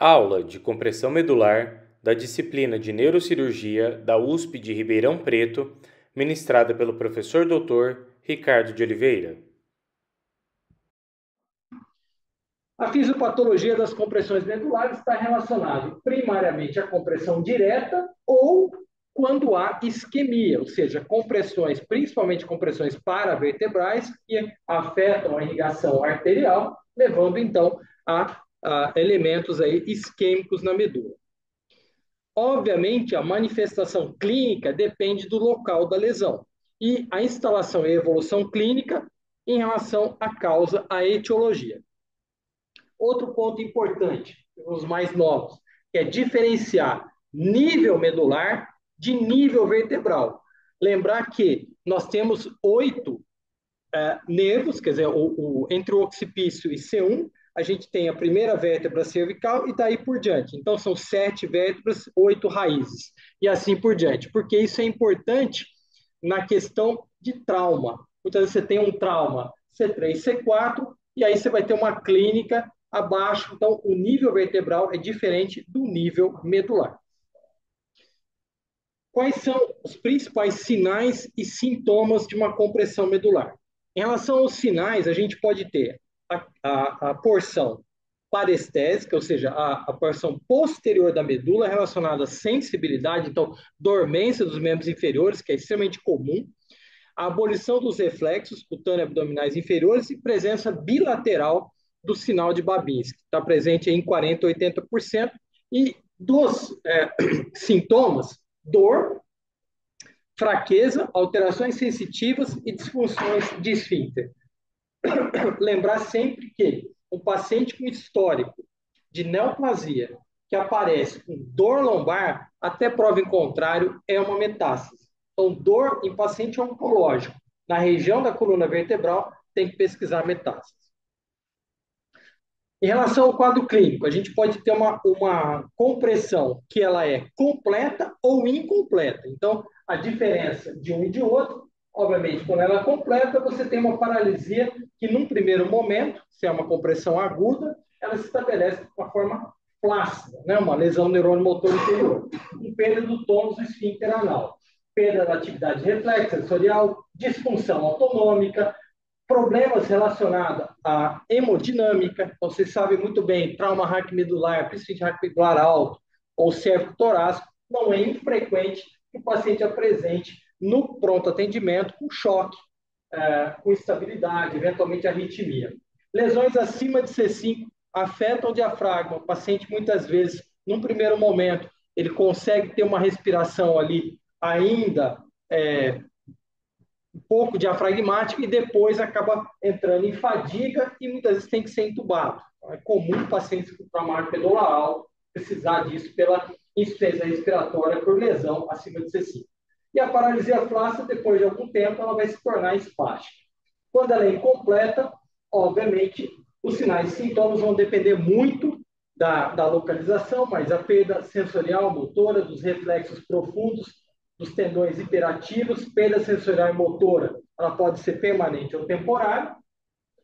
Aula de compressão medular da disciplina de Neurocirurgia da USP de Ribeirão Preto, ministrada pelo professor Dr. Ricardo de Oliveira. A fisiopatologia das compressões medulares está relacionada primariamente à compressão direta ou quando há isquemia, ou seja, compressões, principalmente compressões paravertebrais, que afetam a irrigação arterial, levando então a elementos aí isquêmicos na medula. Obviamente, a manifestação clínica depende do local da lesão e a instalação e evolução clínica em relação à causa, à etiologia. Outro ponto importante, os mais novos, que é diferenciar nível medular de nível vertebral. Lembrar que nós temos 8 nervos, quer dizer, entre o occipício e C1, a gente tem a primeira vértebra cervical e daí por diante. Então, são 7 vértebras, 8 raízes, e assim por diante, porque isso é importante na questão de trauma. Muitas vezes você tem um trauma C3, C4, e aí você vai ter uma clínica abaixo. Então, o nível vertebral é diferente do nível medular. Quais são os principais sinais e sintomas de uma compressão medular? Em relação aos sinais, a gente pode ter a porção parestésica, ou seja, a porção posterior da medula relacionada à sensibilidade, então, dormência dos membros inferiores, que é extremamente comum, a abolição dos reflexos cutâneo-abdominais inferiores e presença bilateral do sinal de Babinski, que está presente em 40% a 80%, e dos sintomas, dor, fraqueza, alterações sensitivas e disfunções de esfíncter. Lembrar sempre que um paciente com histórico de neoplasia que aparece com dor lombar, até prova em contrário, é uma metástase. Então, dor em paciente oncológico, na região da coluna vertebral, tem que pesquisar metástase. Em relação ao quadro clínico, a gente pode ter uma compressão que ela é completa ou incompleta. Então, a diferença de um e de outro, obviamente, quando ela é completa, você tem uma paralisia que, num primeiro momento, se é uma compressão aguda, ela se estabelece de uma forma flácida, né? Uma lesão neurônio motor inferior, com perda do tônus do esfíncter anal, perda da atividade reflexa sensorial, disfunção autonômica, problemas relacionados à hemodinâmica. Então, você sabe muito bem, trauma raquimedular, principalmente raquimedular alto ou cérvico torácico, não é infrequente que o paciente apresente no pronto atendimento com choque, com instabilidade, eventualmente arritmia. Lesões acima de C5 afetam o diafragma. O paciente, muitas vezes, num primeiro momento, ele consegue ter uma respiração ali ainda um pouco diafragmática e depois acaba entrando em fadiga e muitas vezes tem que ser entubado. É comum pacientes com trauma pedoral precisar disso pela insuficiência respiratória por lesão acima de C5. E a paralisia flácida, depois de algum tempo, ela vai se tornar espástica. Quando ela é incompleta, obviamente, os sinais e sintomas vão depender muito da localização, mas a perda sensorial, motora, dos reflexos profundos, dos tendões hiperativos, perda sensorial e motora, ela pode ser permanente ou temporária,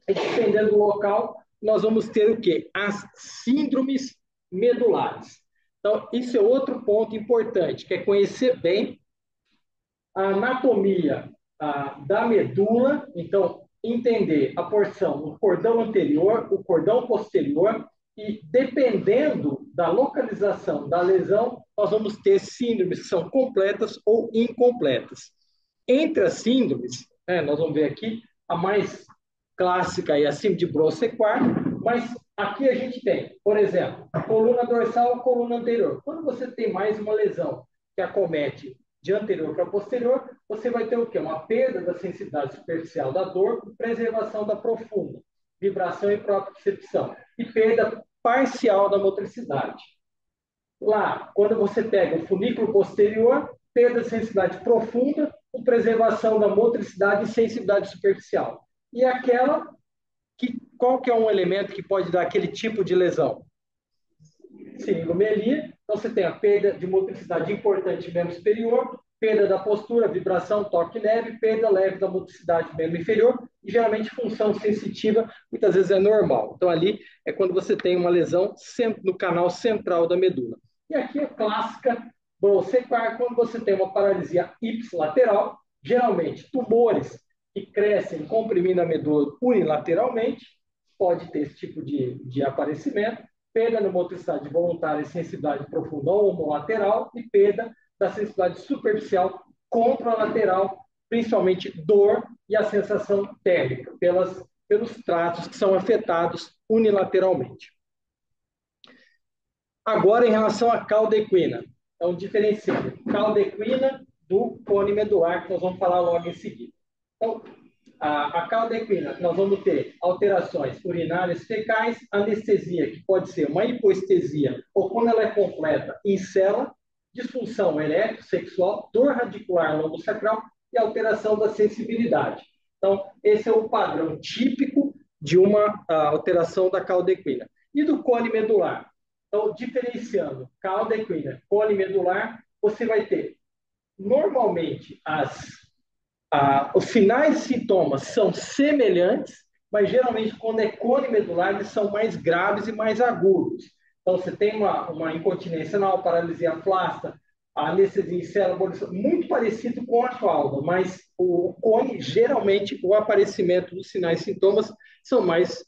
e dependendo do local, nós vamos ter o quê? As síndromes medulares. Então, isso é outro ponto importante, que é conhecer bem a anatomia da medula, então, entender a porção, o cordão anterior, o cordão posterior, e dependendo da localização da lesão, nós vamos ter síndromes que são completas ou incompletas. Entre as síndromes, nós vamos ver aqui, a mais clássica é a síndrome de Brosse-Séquard, mas aqui a gente tem, por exemplo, a coluna dorsal, a coluna anterior. Quando você tem mais uma lesão que acomete de anterior para posterior, você vai ter o quê? Uma perda da sensibilidade superficial da dor, preservação da profunda, vibração e propriocepção, e perda parcial da motricidade. Lá, quando você pega o funículo posterior, perda de sensibilidade profunda, com preservação da motricidade e sensibilidade superficial. E aquela, qual que é um elemento que pode dar aquele tipo de lesão? Sinomelia. Então, você tem a perda de motricidade importante em membro superior, perda da postura, vibração, toque leve, perda leve da motricidade do membro inferior e geralmente função sensitiva, muitas vezes é normal. Então ali é quando você tem uma lesão no canal central da medula. E aqui é clássica brosequar, quando você tem uma paralisia ipsilateral, geralmente tumores que crescem comprimindo a medula unilateralmente, pode ter esse tipo de aparecimento, perda na motricidade voluntária e sensibilidade profunda homolateral e perda da sensibilidade superficial contralateral, principalmente dor e a sensação térmica, pelos tratos que são afetados unilateralmente. Agora, em relação à caldequina, então, diferenciando caldequina do cone medular, que nós vamos falar logo em seguida. Então, a caldequina, nós vamos ter alterações urinárias fecais, anestesia, que pode ser uma hipoestesia, ou quando ela é completa, em cela, disfunção erétil, sexual, dor radicular lombosacral e alteração da sensibilidade. Então, esse é o padrão típico de uma alteração da caldequina. E do cone medular? Então, diferenciando caldequina, cone medular, você vai ter, normalmente, os sinais e sintomas são semelhantes, mas geralmente quando é cone medular eles são mais graves e mais agudos. Então você tem uma incontinência anal, paralisia flácida, a anestesia em célula, muito parecido com a fralda, mas o cone, geralmente, o aparecimento dos sinais e sintomas são mais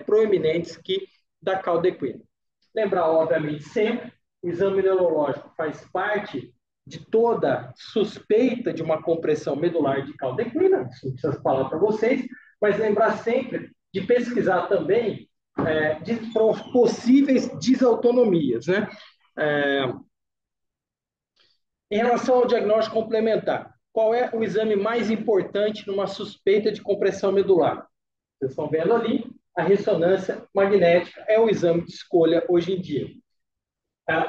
proeminentes que da caldequina. Lembrar, obviamente, sempre, o exame neurológico faz parte de toda suspeita de uma compressão medular de caldequina, isso não precisa falar para vocês, mas lembrar sempre de pesquisar também de possíveis desautonomias, né? Em relação ao diagnóstico complementar, qual é o exame mais importante numa suspeita de compressão medular? Vocês estão vendo ali, a ressonância magnética é o exame de escolha hoje em dia.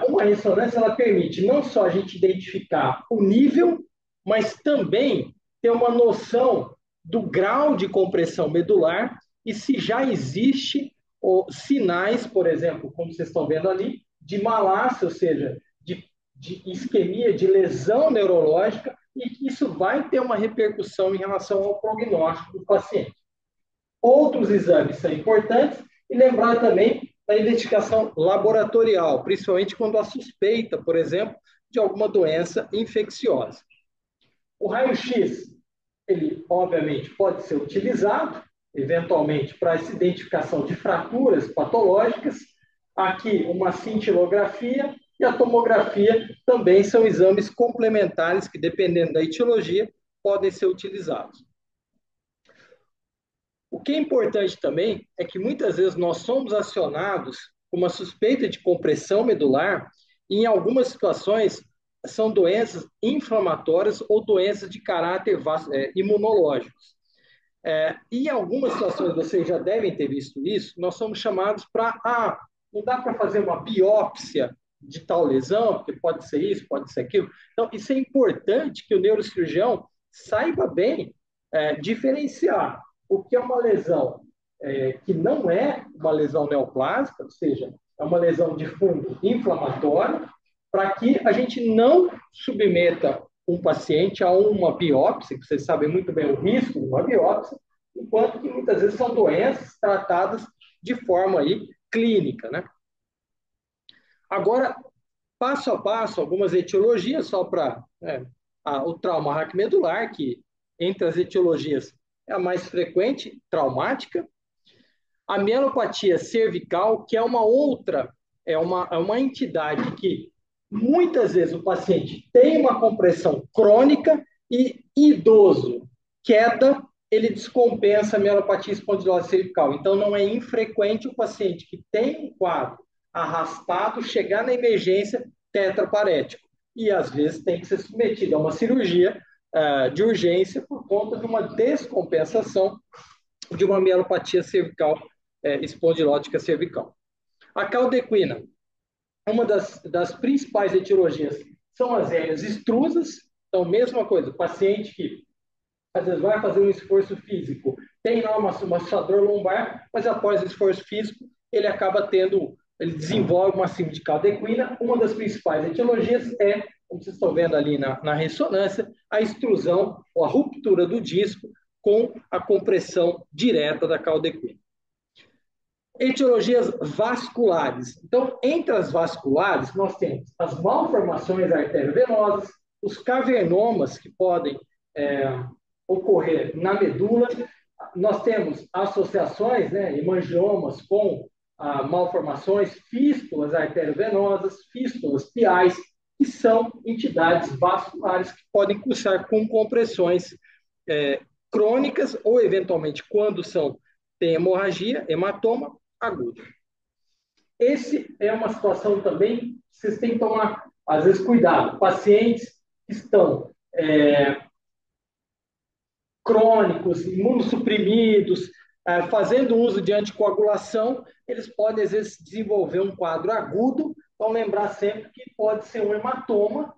Uma ressonância ela permite não só a gente identificar o nível, mas também ter uma noção do grau de compressão medular e se já existe sinais, por exemplo, como vocês estão vendo ali, de malácia, ou seja, de isquemia, de lesão neurológica, e que isso vai ter uma repercussão em relação ao prognóstico do paciente. Outros exames são importantes e lembrar também da identificação laboratorial, principalmente quando há suspeita, por exemplo, de alguma doença infecciosa. O raio-x, ele obviamente pode ser utilizado, eventualmente, para essa identificação de fraturas patológicas. Aqui, uma cintilografia e a tomografia também são exames complementares que, dependendo da etiologia, podem ser utilizados. O que é importante também é que muitas vezes nós somos acionados com uma suspeita de compressão medular e em algumas situações são doenças inflamatórias ou doenças de caráter imunológicos. E em algumas situações, vocês já devem ter visto isso, nós somos chamados para, não dá para fazer uma biópsia de tal lesão, porque pode ser isso, pode ser aquilo. Então, isso é importante que o neurocirurgião saiba bem diferenciar o que é uma lesão que não é uma lesão neoplásica, ou seja, é uma lesão de fundo inflamatória, para que a gente não submeta um paciente a uma biópsia, que vocês sabem muito bem o risco de uma biópsia, enquanto que muitas vezes são doenças tratadas de forma aí clínica, né? Agora, passo a passo, algumas etiologias, só para o trauma raquimedular, que entre as etiologias é a mais frequente, traumática. A mielopatia cervical, que é uma outra, é uma entidade que muitas vezes o paciente tem uma compressão crônica e idoso, queda, ele descompensa a mielopatia espondilose cervical. Então, não é infrequente o paciente que tem um quadro arrastado chegar na emergência tetraparético. E, às vezes, tem que ser submetido a uma cirurgia de urgência por conta de uma descompensação de uma mielopatia cervical, espondilótica cervical. A caldequina, uma das principais etiologias são as hérnias extrusas. Então, mesma coisa, o paciente que às vezes vai fazer um esforço físico, tem lá uma dor lombar, mas após o esforço físico, ele desenvolve uma síndrome de caldequina. Uma das principais etiologias é como vocês estão vendo ali na ressonância, a extrusão ou a ruptura do disco com a compressão direta da cauda equina. Etiologias vasculares. Então, entre as vasculares, nós temos as malformações arteriovenosas, os cavernomas que podem ocorrer na medula, nós temos associações, né, hemangiomas com malformações, fístulas arteriovenosas, fístulas piais, que são entidades vasculares que podem cursar com compressões crônicas ou, eventualmente, quando tem hemorragia, hematoma, agudo. Esse é uma situação também que vocês têm que tomar, às vezes, cuidado. Pacientes que estão crônicos, imunossuprimidos, fazendo uso de anticoagulação, eles podem, às vezes, desenvolver um quadro agudo. Então, lembrar sempre que pode ser um hematoma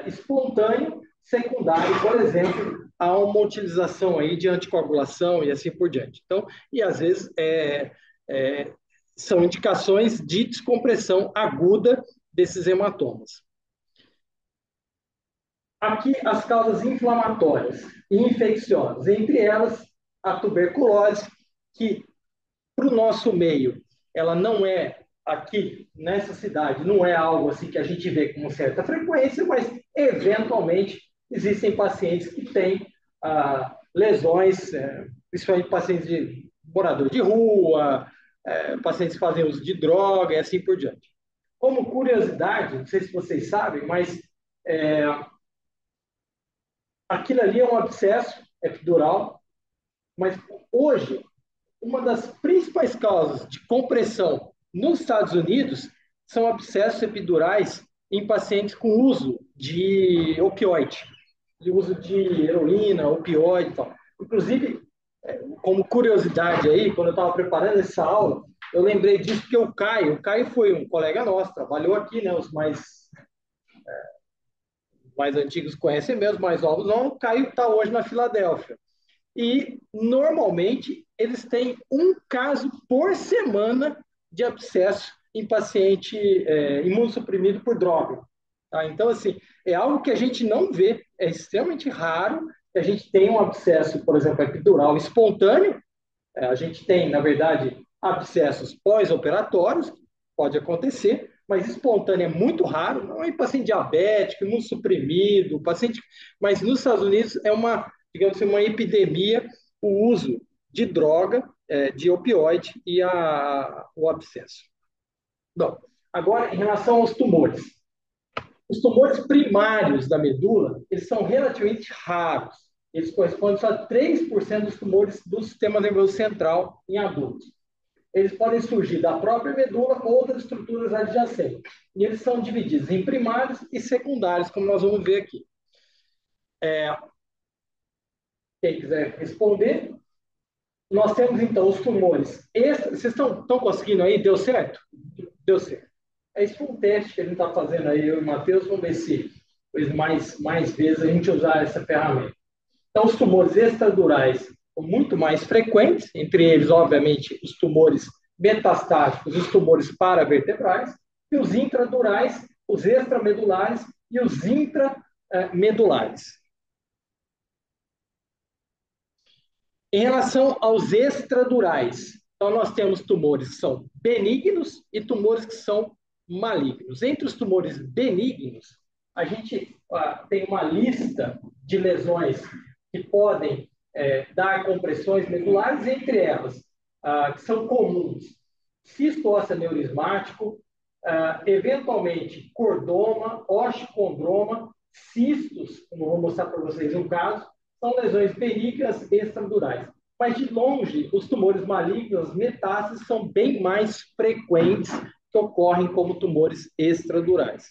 espontâneo, secundário, por exemplo, a uma utilização aí de anticoagulação e assim por diante. Então, e às vezes são indicações de descompressão aguda desses hematomas. Aqui as causas inflamatórias e infecciosas, entre elas a tuberculose, que para o nosso meio, ela não é aqui nessa cidade, não é algo assim que a gente vê com certa frequência, mas eventualmente existem pacientes que têm lesões, principalmente pacientes de morador de rua, pacientes que fazem uso de droga e assim por diante. Como curiosidade, não sei se vocês sabem, mas aquilo ali é um abscesso epidural, mas hoje, uma das principais causas de compressão nos Estados Unidos são abscessos epidurais em pacientes com uso de opioide, de uso de heroína, opioide e tal. Inclusive, como curiosidade aí, quando eu estava preparando essa aula, eu lembrei disso porque o Caio foi um colega nosso, trabalhou aqui, né, os mais antigos conhecem mesmo, mais novos não, o Caio está hoje na Filadélfia. E, normalmente, eles têm um caso por semana de abscesso em paciente imunossuprimido por droga. Tá? Então, assim, é algo que a gente não vê, é extremamente raro que a gente tenha um abscesso, por exemplo, epidural espontâneo. A gente tem, na verdade, abscessos pós-operatórios, pode acontecer, mas espontâneo é muito raro, não é em paciente diabético, imunossuprimido, paciente... Mas nos Estados Unidos é digamos assim, uma epidemia, o uso de droga, de opioide e o abscesso. Bom, agora, em relação aos tumores. Os tumores primários da medula, eles são relativamente raros. Eles correspondem só a 3% dos tumores do sistema nervoso central em adultos. Eles podem surgir da própria medula ou outras estruturas adjacentes. E eles são divididos em primários e secundários, como nós vamos ver aqui. Quem quiser responder. Nós temos, então, os tumores. Vocês estão conseguindo aí? Deu certo? Deu certo. Esse foi um teste que a gente está fazendo aí, eu e o Matheus. Vamos ver se mais vezes a gente usar essa ferramenta. Então, os tumores extradurais são muito mais frequentes, entre eles, obviamente, os tumores metastáticos, os tumores paravertebrais, e os intradurais, os extramedulares e os intramedulares. Em relação aos extradurais, então nós temos tumores que são benignos e tumores que são malignos. Entre os tumores benignos, a gente tem uma lista de lesões que podem dar compressões medulares, entre elas, que são comuns: cisto osteoneurismático, eventualmente cordoma, osteocondroma, cistos, como eu vou mostrar para vocês um caso, são lesões benignas extradurais. Mas, de longe, os tumores malignos, metástases, são bem mais frequentes, que ocorrem como tumores extradurais.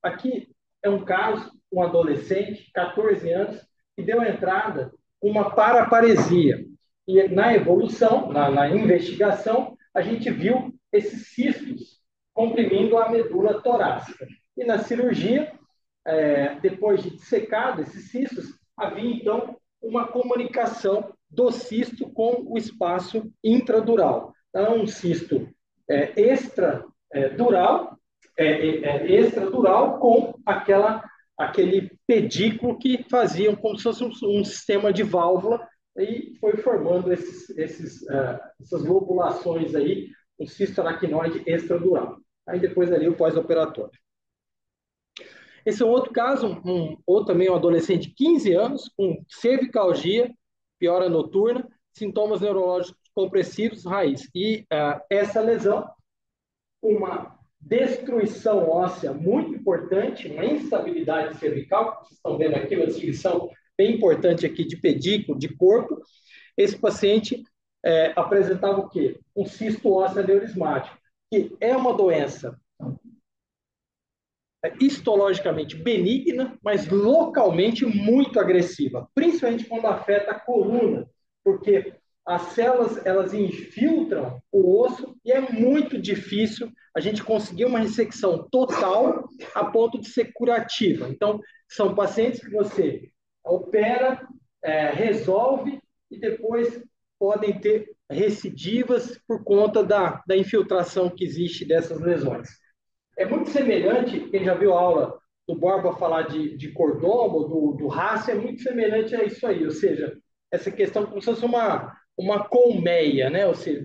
Aqui é um caso, um adolescente, 14 anos, que deu entrada com uma paraparesia. E na evolução, na investigação, a gente viu esses cistos comprimindo a medula torácica. E na cirurgia, depois de dissecado esses cistos, havia, então, uma comunicação do cisto com o espaço intradural. Então, um cisto extradural com aquela aquele pedículo que faziam como se fosse um sistema de válvula e foi formando essas lobulações aí, um cisto aracnoide extradural. Aí depois ali o pós-operatório. Esse é um outro caso, ou também um adolescente de 15 anos, com cervicalgia, piora noturna, sintomas neurológicos compressivos, raiz. E essa lesão, uma destruição óssea muito importante, uma instabilidade cervical, vocês estão vendo aqui uma descrição bem importante aqui de pedículo, de corpo. Esse paciente apresentava o quê? Um cisto ósseo aneurismático, que é uma doença histologicamente benigna, mas localmente muito agressiva, principalmente quando afeta a coluna, porque as células elas infiltram o osso e é muito difícil a gente conseguir uma ressecção total a ponto de ser curativa. Então, são pacientes que você opera, resolve e depois podem ter recidivas por conta da infiltração que existe dessas lesões. É muito semelhante, quem já viu a aula do Borba falar de Cordoba, do Hasse, é muito semelhante a isso aí, ou seja, essa questão como se fosse uma colmeia, né? Ou seja,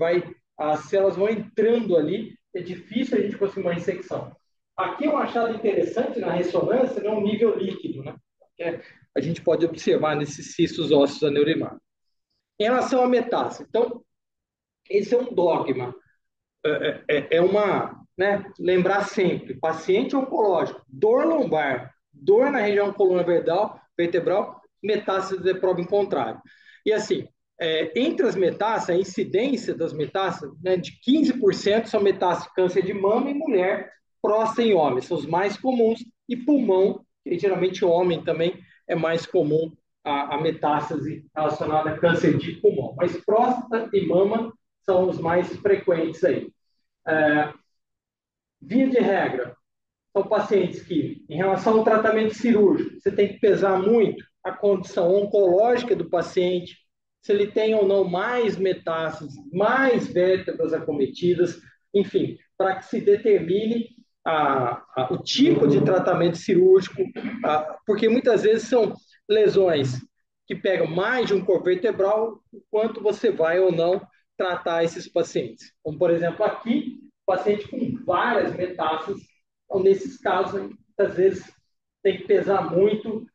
as células vão entrando ali, é difícil a gente conseguir uma ressecção. Aqui é um achado interessante na ressonância, né? Um nível líquido, né? Que a gente pode observar nesses cistos ósseos aneurismáticos. Em relação à metástase, então, esse é um dogma, né, lembrar sempre, paciente oncológico, dor lombar, dor na região coluna vertebral, metástase é prova em contrário. E assim, entre as metástases, a incidência das metástases, né, de 15% são metástases de câncer de mama em mulher, próstata em homem, são os mais comuns, e pulmão, que geralmente homem também é mais comum a metástase relacionada a câncer de pulmão, mas próstata e mama são os mais frequentes aí. Via de regra, são pacientes que, em relação ao tratamento cirúrgico, você tem que pesar muito a condição oncológica do paciente, se ele tem ou não mais metástases, mais vértebras acometidas, enfim, para que se determine o tipo de tratamento cirúrgico, porque muitas vezes são lesões que pegam mais de um corpo vertebral, o quanto você vai ou não tratar esses pacientes. Como, por exemplo, aqui, paciente com várias metástases, então, nesses casos, muitas vezes tem que pesar muito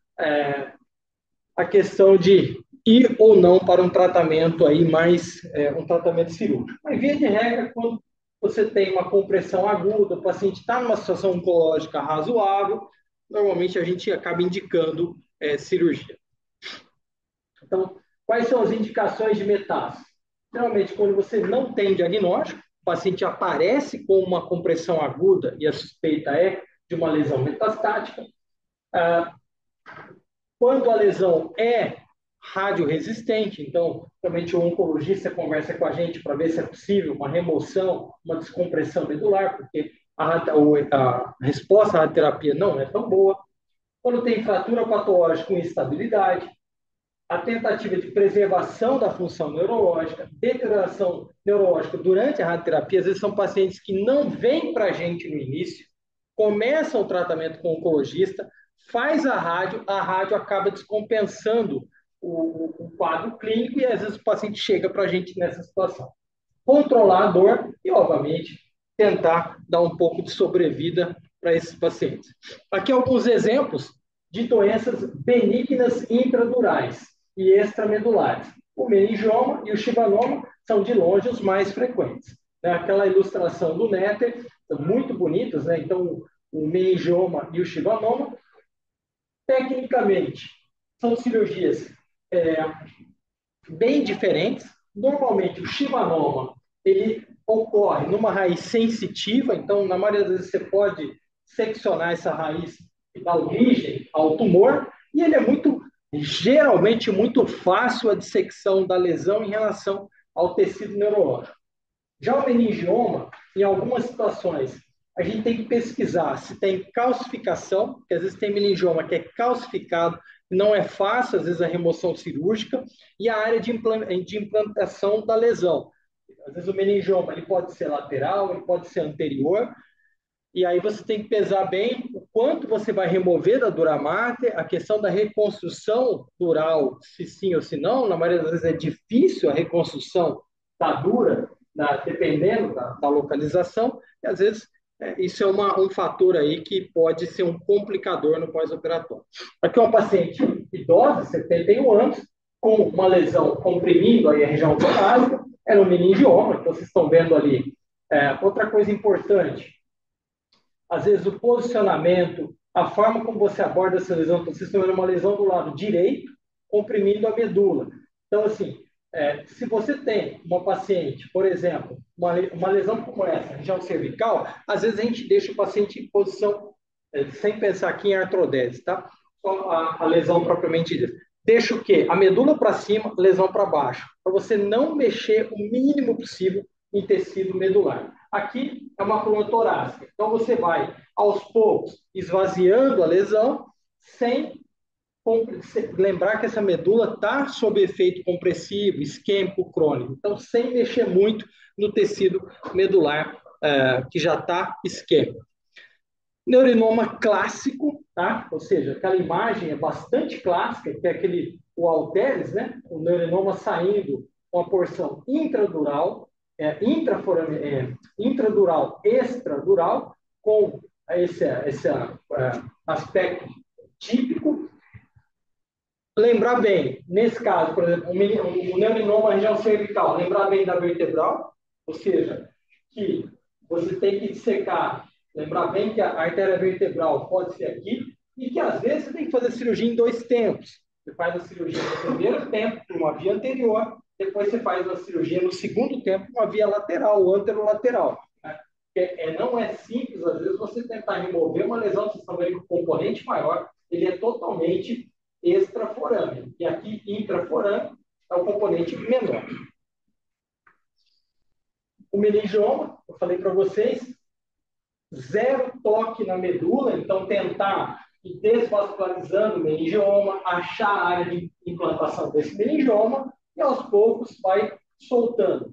a questão de ir ou não para um tratamento aí mais um tratamento cirúrgico. Mas via de regra, quando você tem uma compressão aguda, o paciente está numa situação oncológica razoável, normalmente a gente acaba indicando cirurgia. Então, quais são as indicações de metástase? Geralmente, quando você não tem diagnóstico, o paciente aparece com uma compressão aguda e a suspeita é de uma lesão metastática. Quando a lesão é radioresistente, então, realmente o oncologista conversa com a gente para ver se é possível uma remoção, uma descompressão medular, porque a resposta à radioterapia não é tão boa. Quando tem fratura patológica com instabilidade, a tentativa de preservação da função neurológica, deterioração neurológica durante a radioterapia, às vezes são pacientes que não vêm para a gente no início, começam o tratamento com o oncologista, faz a rádio acaba descompensando o quadro clínico e às vezes o paciente chega para a gente nessa situação. Controlar a dor e, obviamente, tentar dar um pouco de sobrevida para esses pacientes. Aqui alguns exemplos de doenças benignas intradurais e extramedulares. O meningioma e o chivanoma são, de longe, os mais frequentes. Aquela ilustração do Netter, são muito bonitas, né? Então, o meningioma e o chivanoma, tecnicamente, são cirurgias bem diferentes. Normalmente, o chivanoma, ele ocorre numa raiz sensitiva, então, na maioria das vezes, você pode seccionar essa raiz e dar origem ao tumor, e ele é geralmente muito fácil a dissecção da lesão em relação ao tecido neurológico. Já o meningioma, em algumas situações, a gente tem que pesquisar se tem calcificação, porque às vezes tem meningioma que é calcificado, não é fácil, às vezes, a remoção cirúrgica, e a área de implantação da lesão. Às vezes o meningioma ele pode ser lateral, ele pode ser anterior, e aí você tem que pesar bem quanto você vai remover da dura mater, a questão da reconstrução dural, se sim ou se não. Na maioria das vezes é difícil a reconstrução da dura, dependendo da localização, e às vezes isso é um fator aí que pode ser um complicador no pós-operatório. Aqui é uma paciente idosa, 71 anos, com uma lesão comprimindo aí a região torácica, era um meningioma, então vocês estão vendo ali. Outra coisa importante, às vezes o posicionamento, a forma como você aborda essa lesão, então, vocês estão vendo uma lesão do lado direito, comprimindo a medula. Então, assim, se você tem uma paciente, por exemplo, uma lesão como essa, região cervical, às vezes a gente deixa o paciente em posição, sem pensar aqui em artrodese, tá? Só a lesão propriamente dita. Deixa o quê? A medula para cima, lesão para baixo, para você não mexer o mínimo possível em tecido medular. Aqui é uma coluna torácica, então você vai, aos poucos, esvaziando a lesão, sem lembrar que essa medula está sob efeito compressivo, isquêmico, crônico. Então, sem mexer muito no tecido medular, que já está isquêmico. Neurinoma clássico, tá? Ou seja, aquela imagem é bastante clássica, que é o halteres, né? O neurinoma saindo com a porção intradural, intradural, extradural, com esse aspecto típico. Lembrar bem, nesse caso, por exemplo, o neurinoma região cervical, lembrar bem da vertebral, ou seja, que você tem que dissecar, lembrar bem que a artéria vertebral pode ser aqui, e que às vezes você tem que fazer cirurgia em 2 tempos. Você faz a cirurgia no primeiro tempo, por uma via anterior, depois você faz a cirurgia no segundo tempo, por uma via lateral, anterolateral. Né? Não é simples, às vezes, você tentar remover uma lesão, vocês estão vendo que o componente maior, ele é totalmente extraforâneo. E aqui, intraforâneo, é o componente menor. O meningioma, eu falei para vocês, 0 toque na medula, então tentar ir desvascularizando o meningioma, achar a área de implantação desse meningioma e aos poucos vai soltando.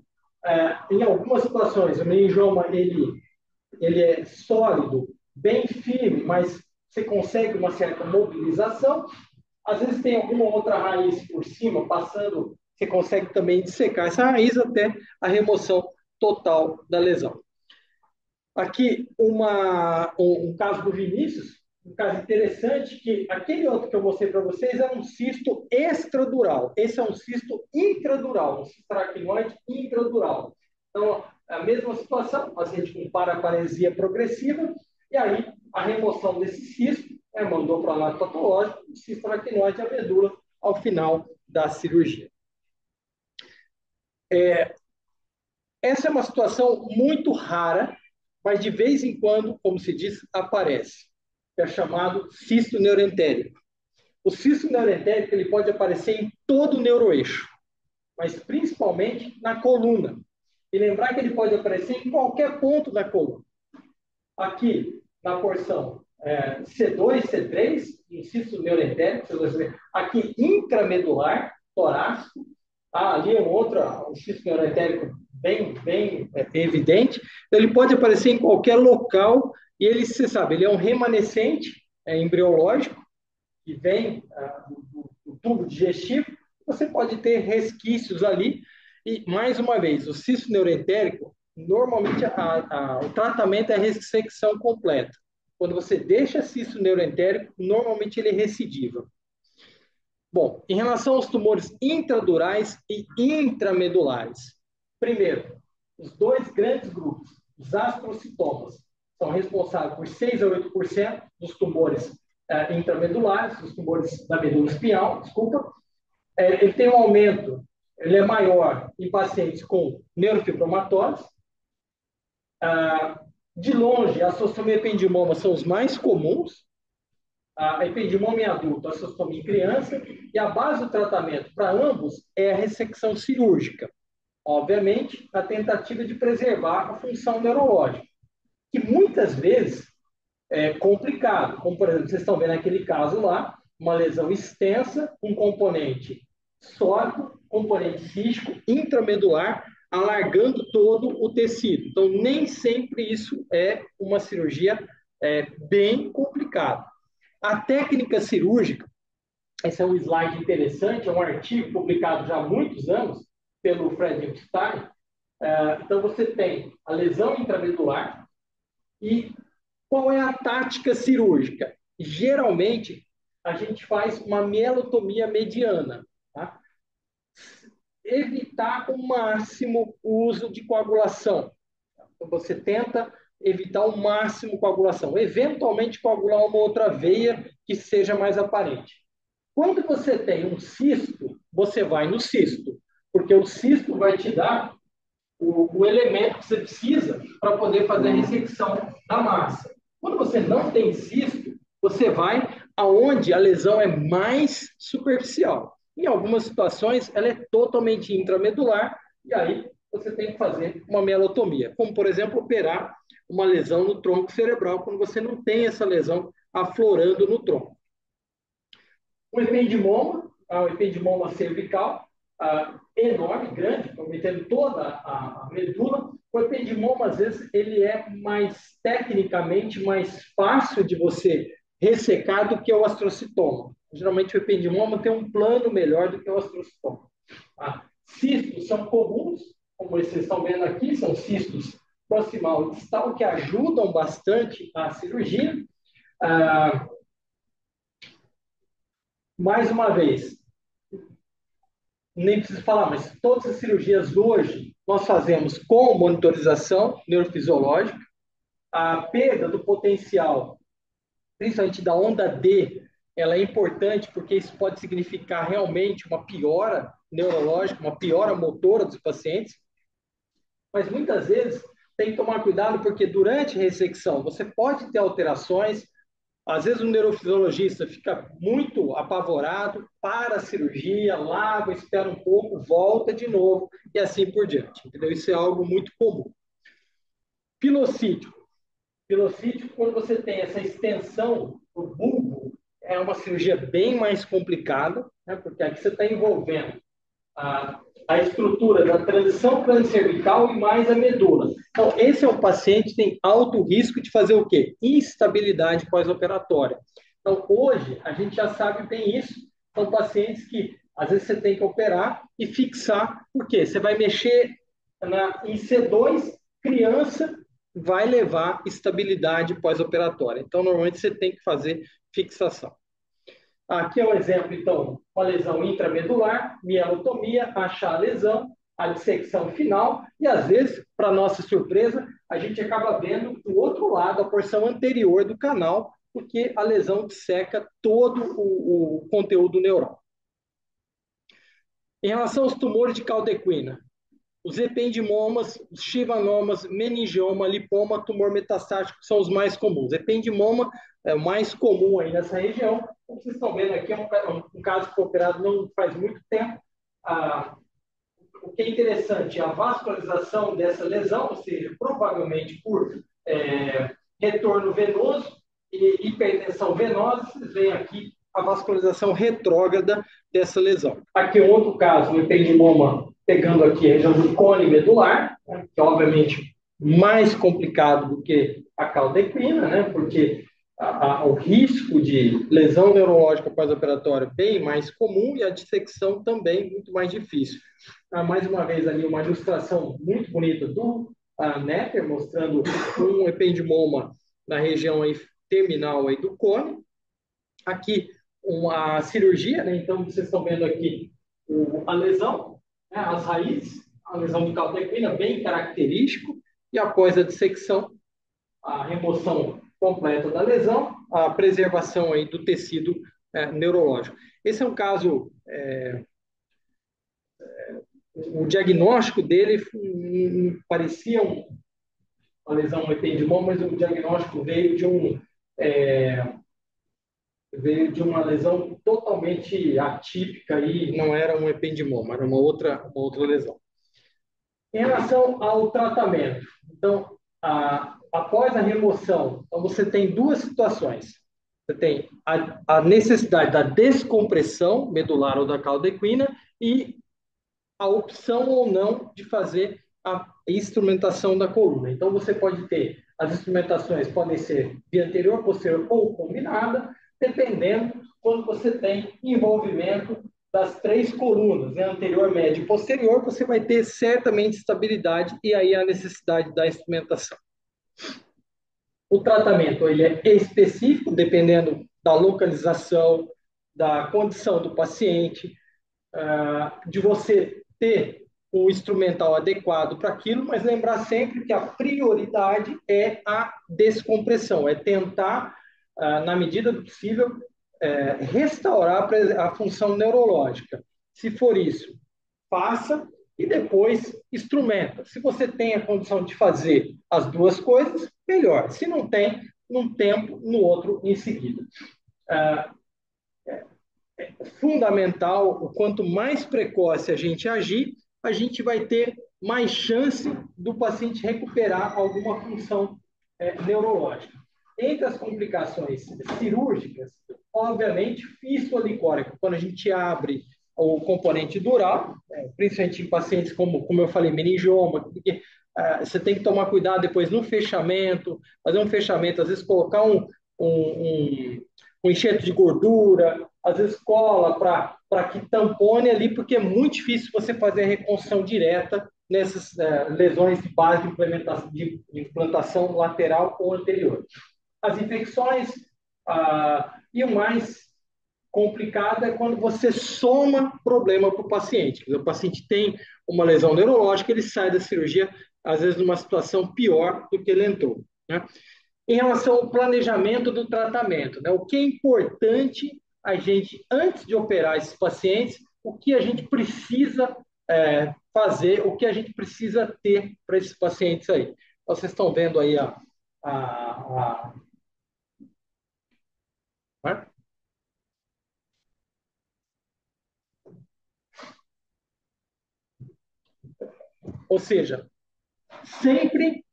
Em algumas situações, o meningioma ele é sólido, bem firme, mas você consegue uma certa mobilização. Às vezes tem alguma outra raiz por cima, passando, você consegue também dissecar essa raiz até a remoção total da lesão. Aqui, um caso do Vinícius, um caso interessante, que aquele outro que eu mostrei para vocês é um cisto extradural. Esse é um cisto intradural, um cisto aracnoide intradural. Então, a mesma situação, paciente com paraparesia progressiva, e aí a remoção desse cisto mandou para o lado patológico, o cisto aracnoide e a medula ao final da cirurgia. Essa é uma situação muito rara, mas de vez em quando, como se diz, aparece. É chamado cisto neuroentérico. O cisto neuroentérico ele pode aparecer em todo o neuroeixo, mas principalmente na coluna. E lembrar que ele pode aparecer em qualquer ponto da coluna. Aqui, na porção C2, C3, um cisto neuroentérico, aqui intramedular, torácico, ali um cisto neuroentérico bem evidente. Ele pode aparecer em qualquer local e ele, você sabe, ele é um remanescente embriológico que vem do tubo digestivo. Você pode ter resquícios ali e, mais uma vez, o cisto neuroentérico, normalmente o tratamento é a ressecção completa. Quando você deixa cisto neuroentérico, normalmente ele é recidiva. Bom, em relação aos tumores intradurais e intramedulares, primeiro, os 2 grandes grupos, os astrocitomas, são responsáveis por 6 a 8% dos tumores intramedulares, dos tumores da medula espinhal, desculpa. Ele tem um aumento, ele é maior em pacientes com neurofibromatose. De longe, a astrostomia e ependimoma são os mais comuns. A ependimoma em adulto, a astrostomia em criança, e a base do tratamento para ambos é a ressecção cirúrgica. Obviamente, a tentativa de preservar a função neurológica, que muitas vezes é complicado, como por exemplo, vocês estão vendo aquele caso lá, uma lesão extensa, um componente sólido, componente cístico, intramedular, alargando todo o tecido. Então, nem sempre isso é uma cirurgia é bem complicado. A técnica cirúrgica, esse é um slide interessante, é um artigo publicado já há muitos anos pelo Fred Epstein. Então, você tem a lesão intramedular e qual é a tática cirúrgica? Geralmente, a gente faz uma mielotomia mediana, tá? Evitar o máximo o uso de coagulação. Então, você tenta evitar ao máximo coagulação. Eventualmente, coagular uma outra veia que seja mais aparente. Quando você tem um cisto, você vai no cisto, porque o cisto vai te dar o elemento que você precisa para poder fazer a ressecção da massa. Quando você não tem cisto, você vai aonde a lesão é mais superficial. Em algumas situações, ela é totalmente intramedular, e aí você tem que fazer uma mielotomia, como, por exemplo, operar uma lesão no tronco cerebral, quando você não tem essa lesão aflorando no tronco. O ependimoma cervical, enorme, grande, comprometendo toda a medula. O ependimoma, às vezes, ele é mais, tecnicamente, mais fácil de você ressecar do que o astrocitoma. Geralmente, o ependimoma tem um plano melhor do que o astrocitoma. Cistos são comuns, como vocês estão vendo aqui, são cistos proximal e distal, que ajudam bastante a cirurgia. Mais uma vez, nem preciso falar, mas todas as cirurgias hoje nós fazemos com monitorização neurofisiológica. A perda do potencial, principalmente da onda D, ela é importante porque isso pode significar realmente uma piora neurológica, uma piora motora dos pacientes. Mas muitas vezes tem que tomar cuidado porque durante a ressecção você pode ter alterações. Às vezes o neurofisiologista fica muito apavorado, para a cirurgia, lava, espera um pouco, volta de novo e assim por diante. Entendeu? Isso é algo muito comum. Pilocídio. Pilocídio, quando você tem essa extensão do bulbo, é uma cirurgia bem mais complicada, né? Porque aqui você está envolvendo a estrutura da transição crânio-cervical e mais a medula. Então, esse é um paciente que tem alto risco de fazer o quê? Instabilidade pós-operatória. Então, hoje, a gente já sabe bem isso. São pacientes que, às vezes, você tem que operar e fixar. Por quê? Você vai mexer em C2, criança vai levar estabilidade pós-operatória. Então, normalmente, você tem que fazer fixação. Aqui é um exemplo, então, uma lesão intramedular, mielotomia, achar a lesão, a dissecção final, e às vezes, para nossa surpresa, a gente acaba vendo do outro lado, a porção anterior do canal, porque a lesão disseca todo o conteúdo neural. Em relação aos tumores de caldequina, os ependimomas, os schwannomas, meningioma, lipoma, tumor metastático são os mais comuns. Ependimoma é o mais comum aí nessa região. Como vocês estão vendo aqui, é um caso que foi operado não faz muito tempo. O que é interessante é a vascularização dessa lesão, ou seja, provavelmente por retorno venoso e hipertensão venosa. Vocês veem aqui a vascularização retrógrada dessa lesão. Aqui um outro caso, um ependimoma pegando aqui a região do cone medular, né, que é obviamente mais complicado do que a caldequina, né, porque o risco de lesão neurológica pós-operatória é bem mais comum e a dissecção também muito mais difícil. Mais uma vez ali uma ilustração muito bonita do Necker, mostrando um ependimoma na região aí, terminal aí do cone. Aqui uma cirurgia, né, então vocês estão vendo aqui a lesão, né, as raízes, a lesão de caldequina, bem característico, e após a dissecção, a remoção completa da lesão, a preservação aí do tecido neurológico. Esse é um caso, o diagnóstico dele parecia uma lesão, um ependimoma, mas o diagnóstico veio de uma lesão totalmente atípica e não era um ependimoma, era uma outra lesão. Em relação ao tratamento, então, após a remoção, então você tem duas situações. Você tem a necessidade da descompressão medular ou da caldequina e a opção ou não de fazer a instrumentação da coluna. Então, você pode ter As instrumentações podem ser via anterior, posterior ou combinada, dependendo quando você tem envolvimento das três colunas, né? Anterior, médio e posterior, você vai ter certamente estabilidade e aí a necessidade da instrumentação. O tratamento ele é específico, dependendo da localização, da condição do paciente, de você ter o instrumental adequado para aquilo, mas lembrar sempre que a prioridade é a descompressão, é tentar, na medida do possível, restaurar a função neurológica. Se for isso, faça e depois instrumenta. Se você tem a condição de fazer as duas coisas, melhor. Se não tem, num tempo, no outro em seguida. Fundamental, o quanto mais precoce a gente agir, a gente vai ter mais chance do paciente recuperar alguma função neurológica. Entre as complicações cirúrgicas, obviamente, fístula licórica, quando a gente abre o componente dural, principalmente em pacientes como eu falei, meningioma, porque você tem que tomar cuidado depois no fechamento, fazer um fechamento, às vezes colocar um enxerto de gordura, às vezes cola para que tampone ali, porque é muito difícil você fazer a reconstrução direta nessas lesões de base de implantação lateral ou anterior. As infecções, e o mais complicado é quando você soma problema para o paciente. O paciente tem uma lesão neurológica, ele sai da cirurgia, às vezes, numa situação pior do que ele entrou, né? Em relação ao planejamento do tratamento, né? O que é importante a gente, antes de operar esses pacientes, o que a gente precisa fazer, o que a gente precisa ter para esses pacientes aí. Vocês estão vendo aí né? Ou seja, sempre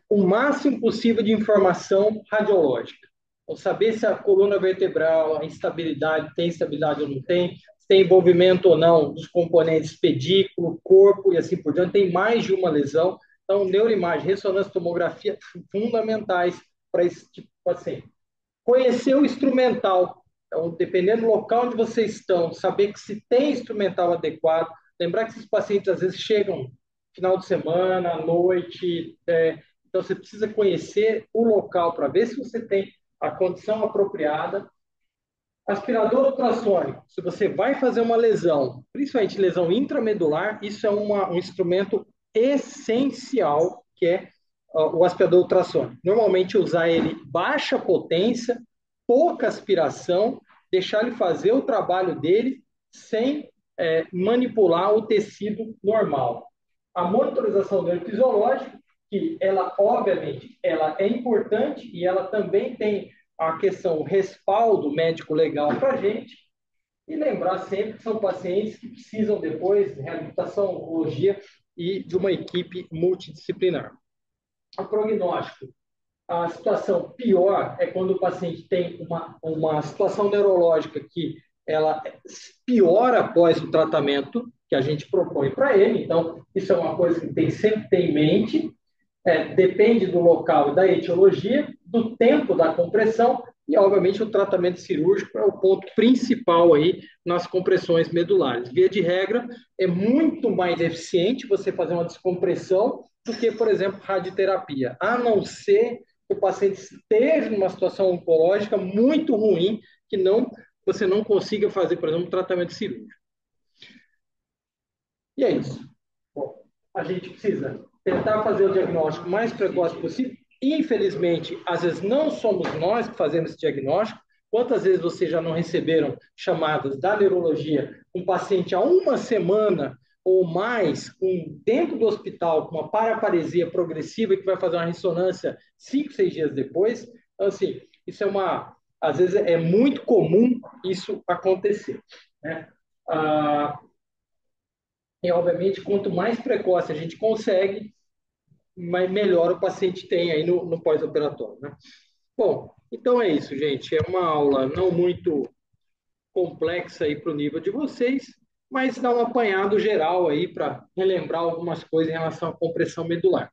o máximo possível de informação radiológica. Ou saber se a coluna vertebral, a instabilidade, tem estabilidade ou não tem, se tem envolvimento ou não dos componentes pedículo, corpo e assim por diante. Tem mais de uma lesão. Então, neuroimagem, ressonância, tomografia, fundamentais para esse tipo de paciente. Conhecer o instrumental. Então, dependendo do local onde vocês estão, saber que se tem instrumental adequado. Lembrar que esses pacientes às vezes chegam final de semana, à noite, então, você precisa conhecer o local para ver se você tem a condição apropriada. Aspirador ultrassônico, se você vai fazer uma lesão, principalmente lesão intramedular, isso é um instrumento essencial, que é o aspirador ultrassônico. Normalmente, usar ele baixa potência, pouca aspiração, deixar ele fazer o trabalho dele sem manipular o tecido normal. A monitorização neurofisiológica, que ela, obviamente, ela é importante e ela também tem a questão respaldo médico legal para a gente. E lembrar sempre que são pacientes que precisam depois de reabilitação, oncologia e de uma equipe multidisciplinar. O prognóstico. A situação pior é quando o paciente tem uma situação neurológica que ela piora após o tratamento que a gente propõe para ele. Então, isso é uma coisa que tem sempre ter em mente. Depende do local e da etiologia, do tempo da compressão e, obviamente, o tratamento cirúrgico é o ponto principal aí nas compressões medulares. Via de regra, é muito mais eficiente você fazer uma descompressão do que, por exemplo, radioterapia, a não ser que o paciente esteja numa situação oncológica muito ruim que você não consiga fazer, por exemplo, um tratamento cirúrgico. E é isso. Bom, a gente precisa tentar fazer o diagnóstico mais precoce possível. Infelizmente, às vezes não somos nós que fazemos esse diagnóstico. Quantas vezes vocês já não receberam chamadas da neurologia, um paciente há uma semana ou mais, dentro do hospital, com uma paraparesia progressiva que vai fazer uma ressonância 5, 6 dias depois? Então, assim, isso às vezes é muito comum isso acontecer, né? E, obviamente, quanto mais precoce a gente consegue, melhor o paciente tem aí no pós-operatório, né? Bom, então é isso, gente. É uma aula não muito complexa aí para o nível de vocês, mas dá um apanhado geral aí para relembrar algumas coisas em relação à compressão medular.